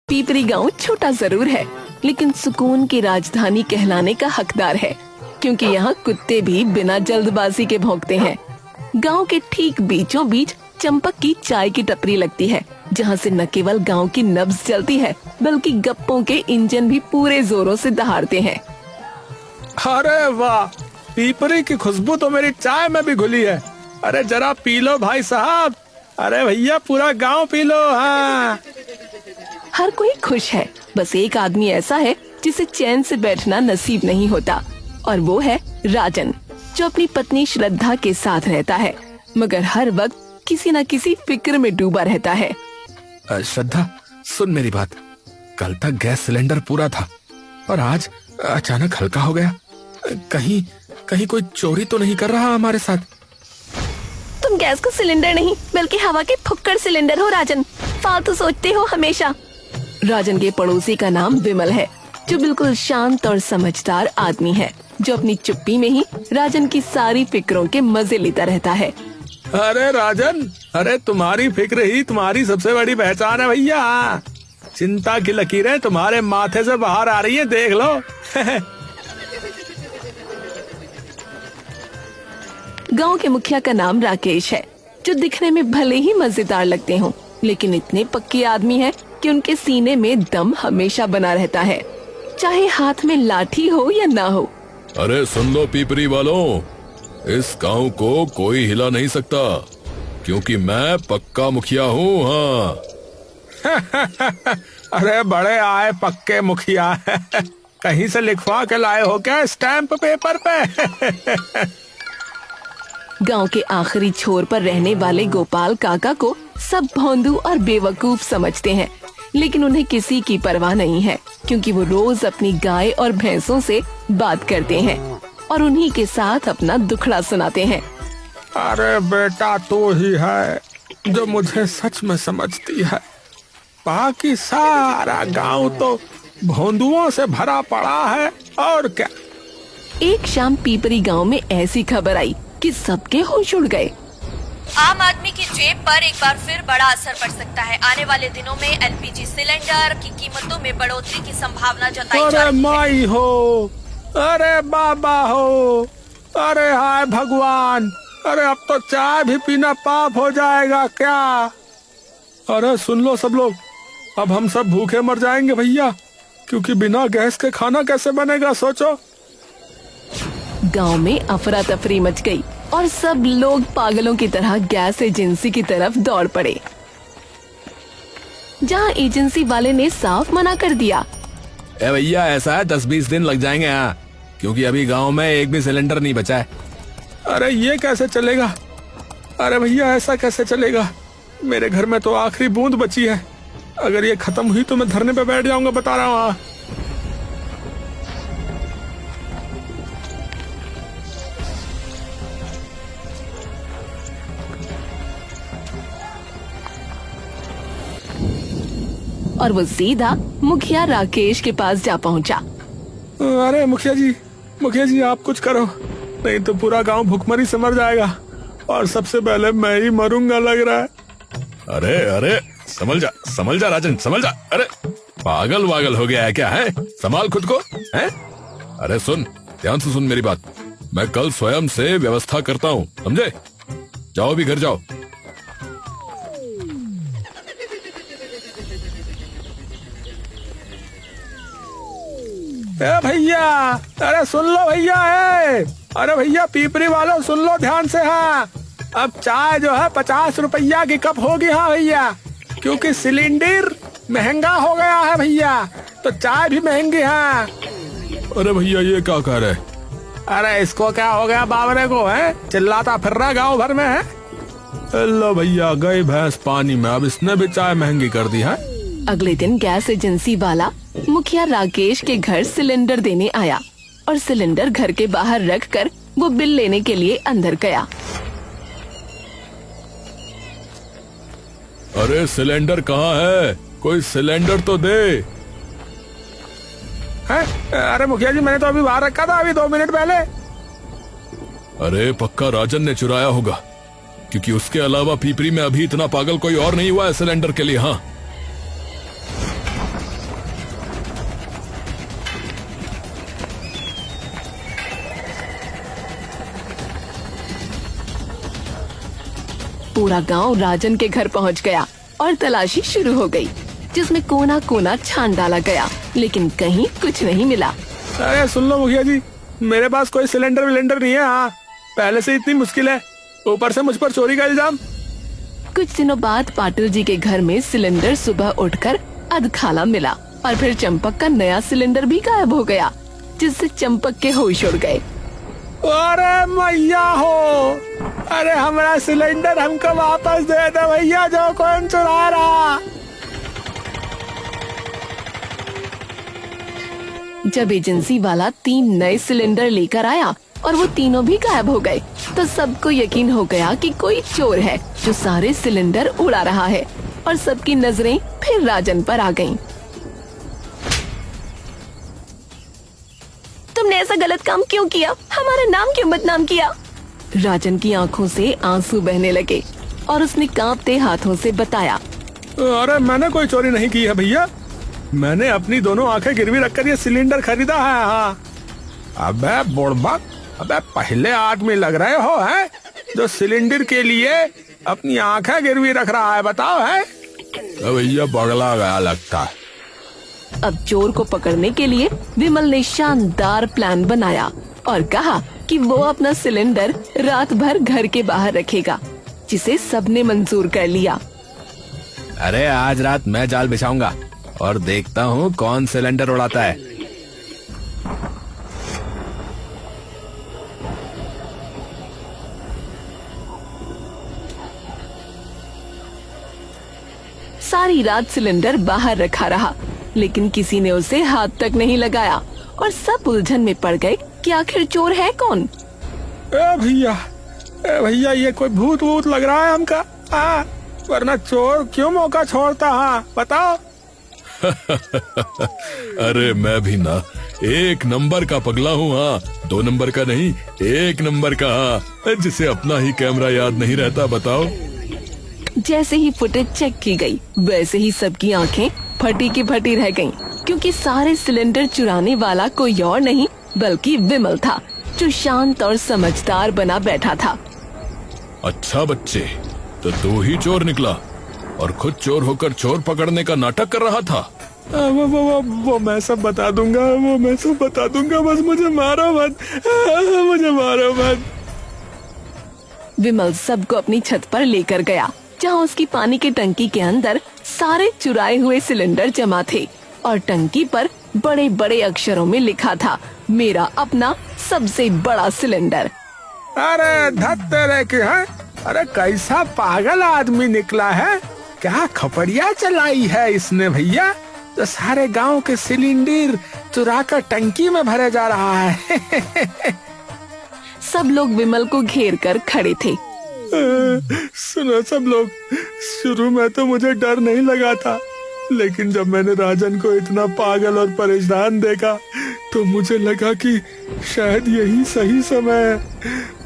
पीपरी गांव छोटा जरूर है, लेकिन सुकून की राजधानी कहलाने का हकदार है, क्योंकि यहाँ कुत्ते भी बिना जल्दबाजी के भौंकते हैं। गांव के ठीक बीचों बीच चंपक की चाय की टपरी लगती है, जहाँ से न केवल गांव की नब्ज चलती है, बल्कि गप्पों के इंजन भी पूरे जोरों से दहाड़ते हैं। अरे वाह, पीपरी की खुशबू तो मेरी चाय में भी घुली है। अरे जरा पी लो भाई साहब। अरे भैया पूरा गांव पी लो। हाँ, हर कोई खुश है, बस एक आदमी ऐसा है जिसे चैन से बैठना नसीब नहीं होता, और वो है राजन, जो अपनी पत्नी श्रद्धा के साथ रहता है, मगर हर वक्त किसी न किसी फिक्र में डूबा रहता है। श्रद्धा सुन मेरी बात, कल तक गैस सिलेंडर पूरा था और आज अचानक हल्का हो गया। कहीं कोई चोरी तो नहीं कर रहा हमारे साथ? तुम गैस का सिलेंडर नहीं बल्कि हवा के फुक्कड़ सिलेंडर हो राजन, फालतू सोचते हो हमेशा। राजन के पड़ोसी का नाम विमल है, जो बिल्कुल शांत और समझदार आदमी है, जो अपनी चुप्पी में ही राजन की सारी फिक्रों के मजे लेता रहता है। अरे राजन, अरे तुम्हारी फिक्र ही तुम्हारी सबसे बड़ी पहचान है भैया। चिंता की लकीरें तुम्हारे माथे से बाहर आ रही हैं, देख लो। गांव के मुखिया का नाम राकेश है, जो दिखने में भले ही मजेदार लगते हों, लेकिन इतने पक्के आदमी हैं कि उनके सीने में दम हमेशा बना रहता है, चाहे हाथ में लाठी हो या ना हो। अरे सुन लो पीपरी वालों, इस गांव को कोई हिला नहीं सकता, क्योंकि मैं पक्का मुखिया हूँ। हाँ। अरे बड़े आए पक्के मुखिया। कहीं से लिखवा के लाए हो क्या स्टैंप पेपर पे? गांव के आखिरी छोर पर रहने वाले गोपाल काका को सब भोंदू और बेवकूफ समझते हैं, लेकिन उन्हें किसी की परवाह नहीं है, क्योंकि वो रोज अपनी गाय और भैंसों से बात करते हैं और उन्हीं के साथ अपना दुखड़ा सुनाते हैं। अरे बेटा तू ही है जो मुझे सच में समझती है, बाकी सारा गांव तो भोंदुओं से भरा पड़ा है। और क्या। एक शाम पीपरी गांव में ऐसी खबर आई कि सबके होश उड़ गए। आम आदमी की जेब पर एक बार फिर बड़ा असर पड़ सकता है। आने वाले दिनों में एलपीजी सिलेंडर की कीमतों में बढ़ोतरी की संभावना जताई जा अरे रही है। माई हो, अरे बाबा हो, अरे हाय भगवान, अरे अब तो चाय भी पीना पाप हो जाएगा क्या? अरे सुन लो सब लोग, अब हम सब भूखे मर जाएंगे भैया, क्योंकि बिना गैस के खाना कैसे बनेगा सोचो। गांव में अफरा तफरी मच गई और सब लोग पागलों की तरह गैस एजेंसी की तरफ दौड़ पड़े, जहां एजेंसी वाले ने साफ मना कर दिया। ए भैया ऐसा है 10-20 दिन लग जाएंगे यहाँ, क्योंकि अभी गांव में एक भी सिलेंडर नहीं बचा है। अरे ये कैसे चलेगा? अरे भैया ऐसा कैसे चलेगा? मेरे घर में तो आखिरी बूंद बची है, अगर ये खत्म हुई तो मैं धरने पे बैठ जाऊंगा, बता रहा हूँ। और वो सीधा मुखिया राकेश के पास जा पहुंचा। अरे मुखिया जी आप कुछ करो, नहीं तो पूरा गांव भूखमरी से मर जाएगा, और सबसे पहले मैं ही मरूंगा लग रहा है। अरे समझ जा राजन, समझ जा। अरे पागल वागल हो गया है क्या? है संभाल खुद को है। अरे सुन, ध्यान से सुन मेरी बात, मैं कल स्वयं से व्यवस्था करता हूँ, समझे? जाओ भी घर जाओ। भैया, अरे सुन लो भैया, अरे भैया पीपरी वालों सुन लो ध्यान से। हाँ, अब चाय जो है 50 रुपया की कप होगी। हाँ भैया, क्योंकि सिलेंडर महंगा हो गया है भैया, तो चाय भी महंगी है। अरे भैया ये क्या कह रहे? अरे इसको क्या हो गया बावरे को? है चिल्लाता फिर रहा गाँव भर में है। लो भैया गई भैंस पानी में, अब इसने भी चाय महंगी कर दी है। अगले दिन गैस एजेंसी वाला मुखिया राकेश के घर सिलेंडर देने आया और सिलेंडर घर के बाहर रखकर वो बिल लेने के लिए अंदर गया। अरे सिलेंडर कहाँ है? कोई सिलेंडर तो दे। है? अरे मुखिया जी मैंने तो अभी बाहर रखा था, अभी 2 मिनट पहले। अरे पक्का राजन ने चुराया होगा, क्योंकि उसके अलावा पीपरी में अभी इतना पागल कोई और नहीं हुआ है सिलेंडर के लिए। हाँ पूरा गांव राजन के घर पहुंच गया और तलाशी शुरू हो गई, जिसमें कोना कोना छान डाला गया, लेकिन कहीं कुछ नहीं मिला। अरे सुन लो मुखिया जी, मेरे पास कोई सिलेंडर विलेंडर नहीं है। हाँ, पहले से इतनी मुश्किल है, ऊपर से मुझ पर चोरी का इल्जाम। कुछ दिनों बाद पाटिल जी के घर में सिलेंडर सुबह उठकर अधखाला मिला और फिर चंपक का नया सिलेंडर भी गायब हो गया, जिससे चंपक के होश उड़ गए। अरे मैया हो, अरे हमारा सिलेंडर हमको वापस दे दो भैया, जो कौन चुरा रहा। जब एजेंसी वाला 3 नए सिलेंडर लेकर आया और वो तीनों भी गायब हो गए, तो सबको यकीन हो गया कि कोई चोर है जो सारे सिलेंडर उड़ा रहा है, और सबकी नजरें फिर राजन पर आ गईं। तुमने ऐसा गलत काम क्यों किया? हमारा नाम क्यों बदनाम किया? राजन की आंखों से आंसू बहने लगे और उसने कांपते हाथों से बताया, अरे मैंने कोई चोरी नहीं की है भैया, मैंने अपनी दोनों आंखें गिरवी रखकर ये सिलेंडर खरीदा है। हाँ। अबे बुड़बक, अबे पहले आदमी लग रहे हो हैं जो सिलेंडर के लिए अपनी आंखें गिरवी रख रहा है, बताओ है? भैया पगला गया लगता है। अब चोर को पकड़ने के लिए विमल ने शानदार प्लान बनाया और कहा कि वो अपना सिलेंडर रात भर घर के बाहर रखेगा, जिसे सबने मंजूर कर लिया। अरे आज रात मैं जाल बिछाऊंगा और देखता हूँ कौन सिलेंडर उड़ाता है। सारी रात सिलेंडर बाहर रखा रहा, लेकिन किसी ने उसे हाथ तक नहीं लगाया और सब उलझन में पड़ गए कि आखिर चोर है कौन। भैया ये कोई भूत वूत लग रहा है हमका। वरना चोर क्यों मौका छोड़ता? हाँ बताओ। अरे मैं भी ना 1 नंबर का पगला हूँ। हाँ, 2 नंबर का नहीं, 1 नंबर का। हाँ, जिसे अपना ही कैमरा याद नहीं रहता। बताओ। जैसे ही फुटेज चेक की गई, वैसे ही सबकी आंखें फटी की फटी रह गईं, क्योंकि सारे सिलेंडर चुराने वाला कोई और नहीं बल्कि विमल था, जो शांत और समझदार बना बैठा था। अच्छा बच्चे, तो तू ही चोर निकला और खुद चोर होकर चोर पकड़ने का नाटक कर रहा था। वो मैं सब बता दूंगा, बस मुझे मारो मत, मुझे मारो मत। विमल सबको अपनी छत पर लेकर गया, जहाँ उसकी पानी की टंकी के अंदर सारे चुराए हुए सिलेंडर जमा थे और टंकी पर बड़े बड़े अक्षरों में लिखा था, मेरा अपना सबसे बड़ा सिलेंडर। अरे धत तेरे की है, अरे कैसा पागल आदमी निकला है, क्या खपड़िया चलाई है इसने भैया, तो सारे गांव के सिलेंडर चुरा कर टंकी में भरे जा रहा है। सब लोग विमल को घेर कर खड़े थे। सुनो सब लोग, शुरू में तो मुझे डर नहीं लगा था, लेकिन जब मैंने राजन को इतना पागल और परेशान देखा तो मुझे लगा कि शायद यही सही समय है,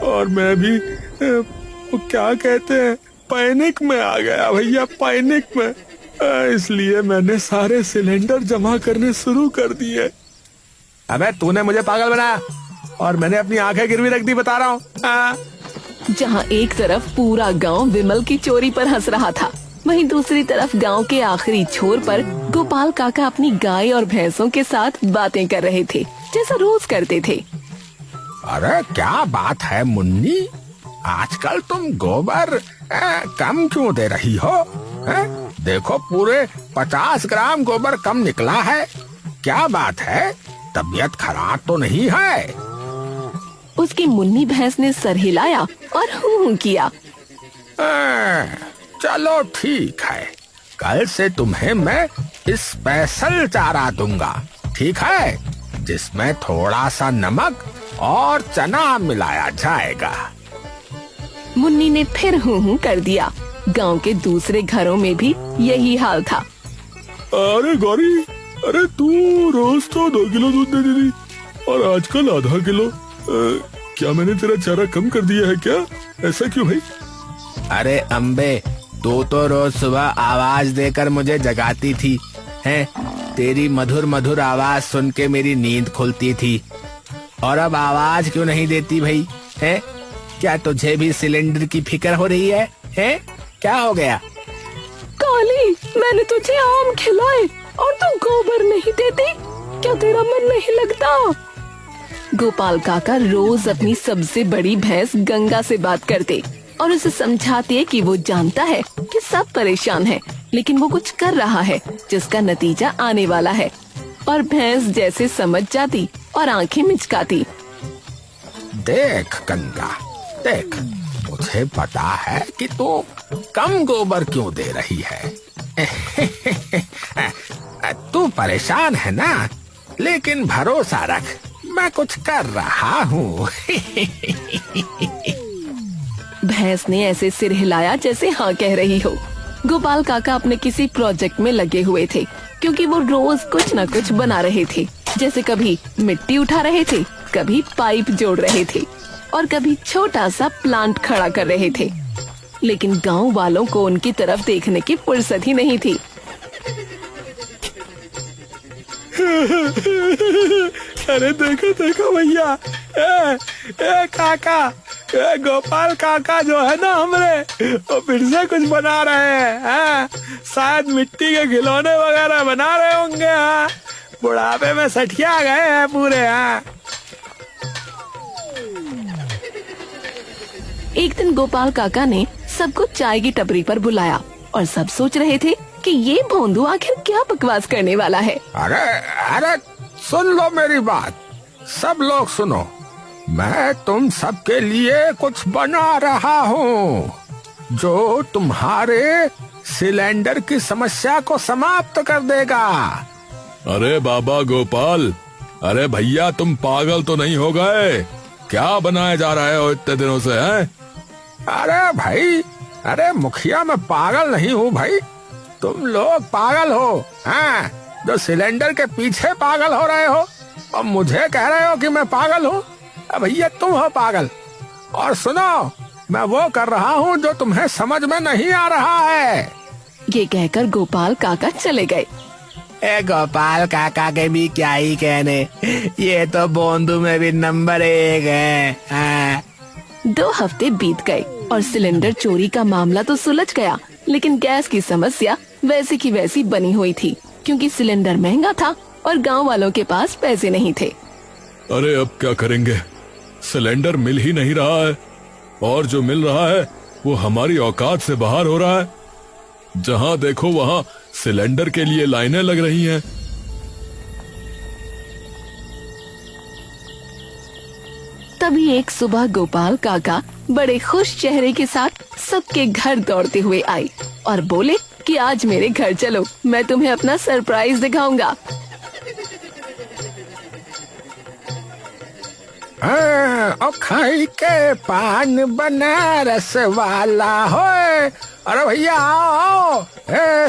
और मैं भी वो क्या कहते हैं, पैनिक में आ गया भैया, पैनिक में। इसलिए मैंने सारे सिलेंडर जमा करने शुरू कर दिए। अबे तूने मुझे पागल बनाया और मैंने अपनी आंखें गिरवी रख दी, बता रहा हूँ। जहाँ एक तरफ पूरा गांव विमल की चोरी पर हंस रहा था, वहीं दूसरी तरफ गांव के आखिरी छोर पर गोपाल काका अपनी गाय और भैंसों के साथ बातें कर रहे थे, जैसा रोज करते थे। अरे क्या बात है मुन्नी, आजकल तुम गोबर कम क्यों दे रही हो? देखो पूरे 50 ग्राम गोबर कम निकला है, क्या बात है, तबीयत खराब तो नहीं है? उसकी मुन्नी भैंस ने सर हिलाया और हूं किया। चलो ठीक है, कल से तुम्हें मैं स्पेशल चारा दूंगा, ठीक है, जिसमें थोड़ा सा नमक और चना मिलाया जाएगा। मुन्नी ने फिर हूं कर दिया। गांव के दूसरे घरों में भी यही हाल था। अरे गौरी, अरे तू रोज तो 2 किलो दूध दे देती और आजकल आधा किलो, क्या मैंने तेरा चारा कम कर दिया है क्या? ऐसा क्यों भाई? अरे अम्बे, तू तो रोज सुबह आवाज देकर मुझे जगाती थी, हैं? तेरी मधुर मधुर आवाज सुन के मेरी नींद खुलती थी, और अब आवाज क्यों नहीं देती भाई? हैं? क्या तुझे भी सिलेंडर की फिक्र हो रही है? हैं? क्या हो गया? काली, मैंने तुझे आम खिलाए और तू गोबर नहीं देती, क्या तेरा मन नहीं लगता? गोपाल काका रोज अपनी सबसे बड़ी भैंस गंगा से बात करते और उसे समझाते कि वो जानता है कि सब परेशान है, लेकिन वो कुछ कर रहा है जिसका नतीजा आने वाला है। और भैंस जैसे समझ जाती और आंखें मिचकाती। देख गंगा, देख, मुझे पता है कि तू कम गोबर क्यों दे रही है। तू परेशान है ना, लेकिन भरोसा रख, मैं कुछ कर रहा हूँ। भैंस ने ऐसे सिर हिलाया जैसे हाँ कह रही हो। गोपाल काका अपने किसी प्रोजेक्ट में लगे हुए थे, क्योंकि वो रोज कुछ न कुछ बना रहे थे। जैसे कभी मिट्टी उठा रहे थे, कभी पाइप जोड़ रहे थे और कभी छोटा सा प्लांट खड़ा कर रहे थे। लेकिन गांव वालों को उनकी तरफ देखने की फुर्सत ही नहीं थी। अरे देखो देखो भैया, ए काका, गोपाल काका जो है ना हमरे, वो फिर से कुछ बना रहे हैं। शायद मिट्टी के खिलौने वगैरह बना रहे होंगे। बुढ़ापे में सठिया गए हैं पूरे। एक दिन गोपाल काका ने सबको चाय की टपरी पर बुलाया और सब सोच रहे थे कि ये भोंदू आखिर क्या बकवास करने वाला है। अरे अरे, सुन लो मेरी बात, सब लोग सुनो, मैं तुम सबके लिए कुछ बना रहा हूँ जो तुम्हारे सिलेंडर की समस्या को समाप्त कर देगा। अरे बाबा गोपाल, अरे भैया तुम पागल तो नहीं हो गए? क्या बनाया जा रहा है इतने दिनों से हैं? अरे भाई, अरे मुखिया, मैं पागल नहीं हूँ भाई, तुम लोग पागल हो। जो सिलेंडर के पीछे पागल हो रहे हो और मुझे कह रहे हो कि मैं पागल हूँ। भैया तुम हो पागल। और सुनो, मैं वो कर रहा हूँ जो तुम्हें समझ में नहीं आ रहा है। ये कहकर गोपाल काका चले गए। गोपाल काका के भी क्या ही कहने, ये तो बोंदू में भी नंबर 1 है। 2 हफ्ते बीत गए और सिलेंडर चोरी का मामला तो सुलझ गया, लेकिन गैस की समस्या वैसी की वैसी बनी हुई थी, क्योंकि सिलेंडर महंगा था और गांव वालों के पास पैसे नहीं थे। अरे अब क्या करेंगे? सिलेंडर मिल ही नहीं रहा है और जो मिल रहा है वो हमारी औकात से बाहर हो रहा है। जहाँ देखो वहाँ सिलेंडर के लिए लाइनें लग रही हैं। तभी एक सुबह गोपाल काका बड़े खुश चेहरे के साथ सबके घर दौड़ते हुए आए और बोले कि आज मेरे घर चलो, मैं तुम्हें अपना सरप्राइज दिखाऊंगा। खाई के पान बनारस वाला हो। अरे भैया आओ,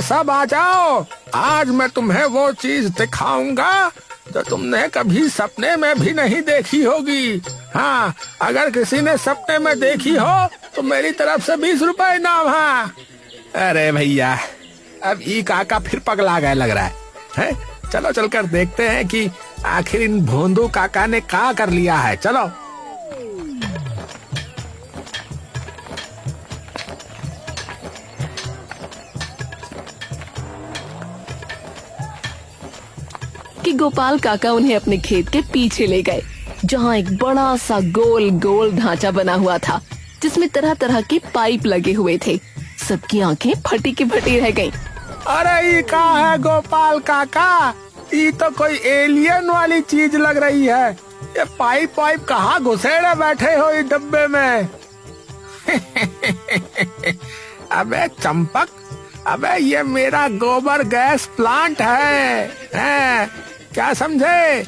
सब आ जाओ, आज मैं तुम्हें वो चीज दिखाऊंगा जो तुमने कभी सपने में भी नहीं देखी होगी। हाँ, अगर किसी ने सपने में देखी हो तो मेरी तरफ से 20 रुपए इनाम। हाँ। अरे भैया, अब ई काका फिर पगला गए लग रहा है? चलो चलकर देखते हैं कि आखिर इन भोंदू काका ने क्या कर लिया है। चलो। कि गोपाल काका उन्हें अपने खेत के पीछे ले गए, जहाँ एक बड़ा सा गोल गोल ढांचा बना हुआ था, जिसमें तरह तरह के पाइप लगे हुए थे। सबकी आंखें फटी की फटी रह गईं। अरे ये क्या है गोपाल काका? ये तो कोई एलियन वाली चीज लग रही है। ये पाइप पाइप कहाँ घुसेड़े बैठे हो इस डब्बे में? अबे चंपक, अबे ये मेरा गोबर गैस प्लांट है। क्या समझे?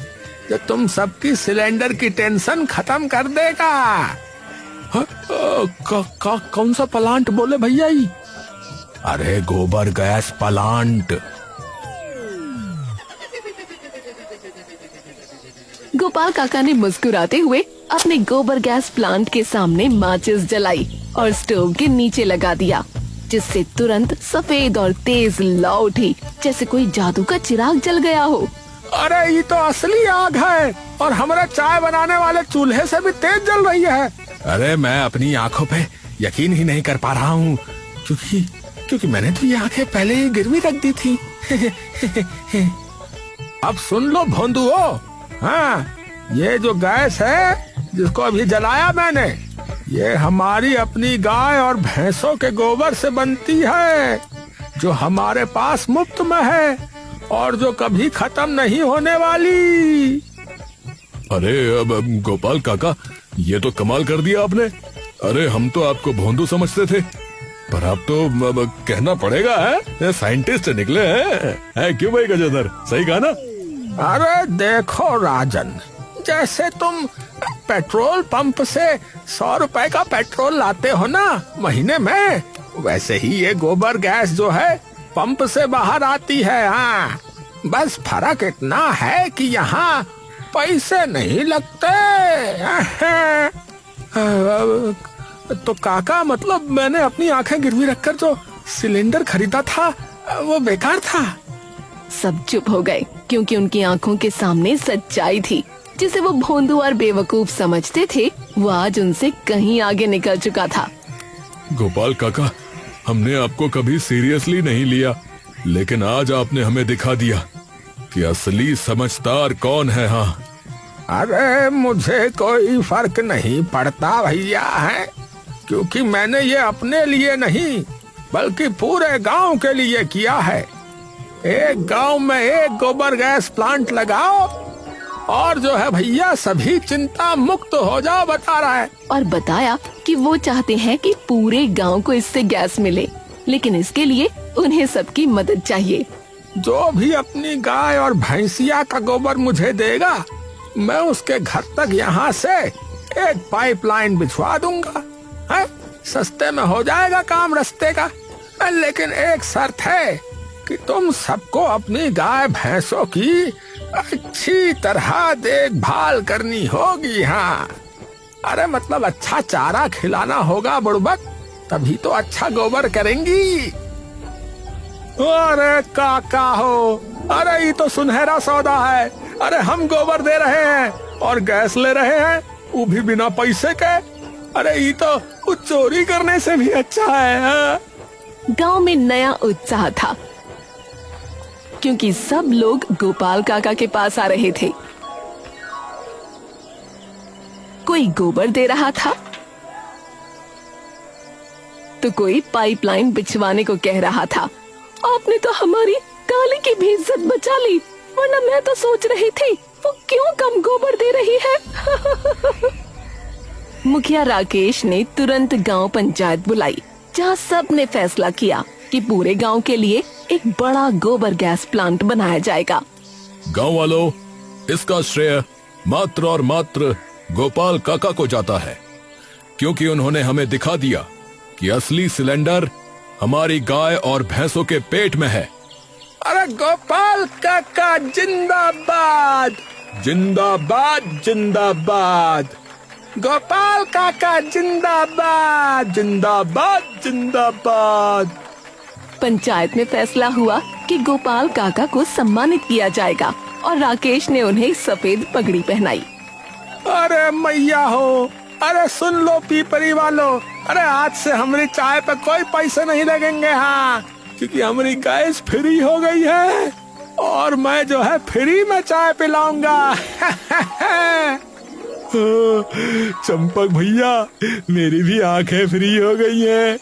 जो तुम सबकी सिलेंडर की टेंशन खत्म कर देगा। कौन सा प्लांट बोले भैया? ये अरे गोबर गैस प्लांट। गोपाल काका ने मुस्कुराते हुए अपने गोबर गैस प्लांट के सामने माचिस जलाई और स्टोव के नीचे लगा दिया, जिससे तुरंत सफेद और तेज लौ उठी, जैसे कोई जादू का चिराग जल गया हो। अरे ये तो असली आग है और हमारे चाय बनाने वाले चूल्हे से भी तेज जल रही है। अरे मैं अपनी आंखों पे यकीन ही नहीं कर पा रहा हूँ। क्योंकि मैंने तो ये आंखें पहले ही गिरवी रख दी थी। अब सुन लो भोंदुओ, हाँ, ये जो गैस है जिसको अभी जलाया मैंने, ये हमारी अपनी गाय और भैंसों के गोबर से बनती है, जो हमारे पास मुफ्त में है और जो कभी खत्म नहीं होने वाली। अरे अब गोपाल काका, ये तो कमाल कर दिया आपने। अरे हम तो आपको भोंदू समझते थे, पर आप तो अब कहना पड़ेगा है साइंटिस्ट निकले हैं। क्यों भाई गजेंद्र, सही कहा ना? अरे देखो राजन, जैसे तुम पेट्रोल पंप से 100 रुपए का पेट्रोल लाते हो ना महीने में, वैसे ही ये गोबर गैस जो है पंप से बाहर आती है। हाँ, बस फर्क इतना है कि यहाँ पैसे नहीं लगते। तो काका, मतलब मैंने अपनी आंखें गिरवी रखकर जो सिलेंडर खरीदा था वो बेकार था। सब चुप हो गए क्योंकि उनकी आंखों के सामने सच्चाई थी। जिसे वो भोंदू और बेवकूफ समझते थे, वो आज उनसे कहीं आगे निकल चुका था। गोपाल काका, हमने आपको कभी सीरियसली नहीं लिया, लेकिन आज आपने हमें दिखा दिया कि असली समझदार कौन है। हाँ, अरे मुझे कोई फर्क नहीं पड़ता भैया, है, क्योंकि मैंने ये अपने लिए नहीं बल्कि पूरे गांव के लिए किया है। एक गांव में एक गोबर गैस प्लांट लगाओ और जो है भैया सभी चिंता मुक्त हो जाओ, बता रहा है। और बताया कि वो चाहते हैं कि पूरे गांव को इससे गैस मिले, लेकिन इसके लिए उन्हें सबकी मदद चाहिए। जो भी अपनी गाय और भैंसिया का गोबर मुझे देगा, मैं उसके घर तक यहाँ से एक पाइपलाइन बिछवा दूंगा। है? सस्ते में हो जाएगा काम रास्ते का, लेकिन एक शर्त है कि तुम सबको अपनी गाय भैंसों की अच्छी तरह देखभाल करनी होगी। हाँ, अरे मतलब अच्छा चारा खिलाना होगा बुड़बक, तभी तो अच्छा गोबर करेंगी। अरे काका हो, अरे ये तो सुनहरा सौदा है। अरे हम गोबर दे रहे हैं और गैस ले रहे हैं, वो भी बिना पैसे के। अरे ये तो चोरी करने से भी अच्छा है। गांव में नया उत्साह था क्योंकि सब लोग गोपाल काका के पास आ रहे थे। कोई गोबर दे रहा था तो कोई पाइपलाइन बिछवाने को कह रहा था। आपने तो हमारी काली की भी इज्जत बचा ली, वरना मैं तो सोच रही थी वो क्यों कम गोबर दे रही है। मुखिया राकेश ने तुरंत गांव पंचायत बुलाई, जहां सब ने फैसला किया कि पूरे गांव के लिए एक बड़ा गोबर गैस प्लांट बनाया जाएगा। गांव वालों, इसका श्रेय मात्र और मात्र गोपाल काका को जाता है, क्योंकि उन्होंने हमें दिखा दिया कि असली सिलेंडर हमारी गाय और भैंसों के पेट में है। अरे गोपाल काका जिंदाबाद, जिंदाबाद, जिंदाबाद। गोपाल काका जिंदाबाद, जिंदाबाद, जिंदाबाद। पंचायत में फैसला हुआ कि गोपाल काका को सम्मानित किया जाएगा और राकेश ने उन्हें सफेद पगड़ी पहनाई। अरे मैया हो, अरे सुन लो पीपरी वालों, अरे आज से हमारी चाय पे कोई पैसे नहीं लगेंगे। हाँ, क्योंकि हमारी गैस फ्री हो गई है और मैं जो है फ्री में चाय पिलाऊंगा। चंपक भैया, मेरी भी आंखें फ्री हो गई हैं,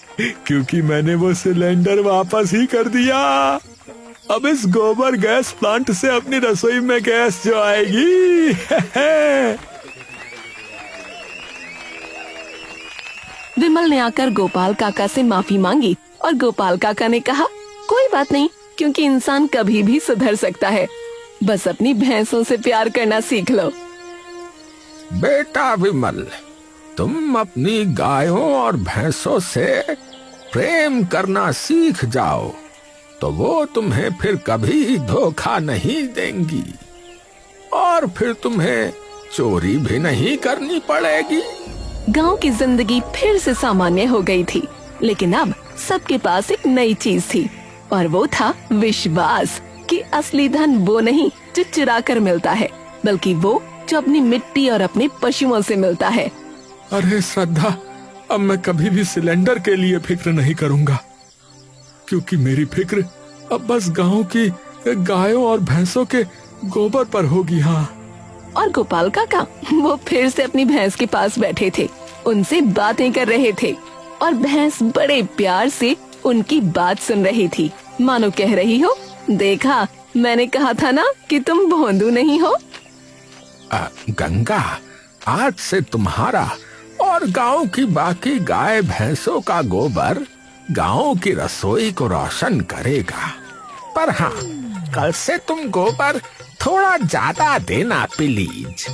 क्योंकि मैंने वो सिलेंडर वापस ही कर दिया। अब इस गोबर गैस प्लांट से अपनी रसोई में गैस जो आएगी। विमल ने आकर गोपाल काका से माफी मांगी और गोपाल काका ने कहा, कोई बात नहीं, क्योंकि इंसान कभी भी सुधर सकता है, बस अपनी भैंसों से प्यार करना सीख लो। बेटा विमल, तुम अपनी गायों और भैंसों से प्रेम करना सीख जाओ तो वो तुम्हें फिर कभी धोखा नहीं देंगी और फिर तुम्हें चोरी भी नहीं करनी पड़ेगी। गांव की जिंदगी फिर से सामान्य हो गई थी, लेकिन अब सबके पास एक नई चीज थी और वो था विश्वास कि असली धन वो नहीं जो चुरा कर मिलता है, बल्कि वो जो अपनी मिट्टी और अपने पशुओं से मिलता है। अरे श्रद्धा, अब मैं कभी भी सिलेंडर के लिए फिक्र नहीं करूंगा। क्योंकि मेरी फिक्र अब बस गांव की गायों और भैंसों के गोबर पर होगी। हाँ, और गोपाल काका वो फिर से अपनी भैंस के पास बैठे थे, उनसे बातें कर रहे थे और भैंस बड़े प्यार से उनकी बात सुन रही थी, मानो कह रही हो, देखा मैंने कहा था ना कि तुम भोंदू नहीं हो। गंगा, आज से तुम्हारा और गांव की बाकी गाय भैंसों का गोबर गांव की रसोई को रोशन करेगा। पर हाँ, कल से तुम गोबर थोड़ा ज्यादा देना प्लीज।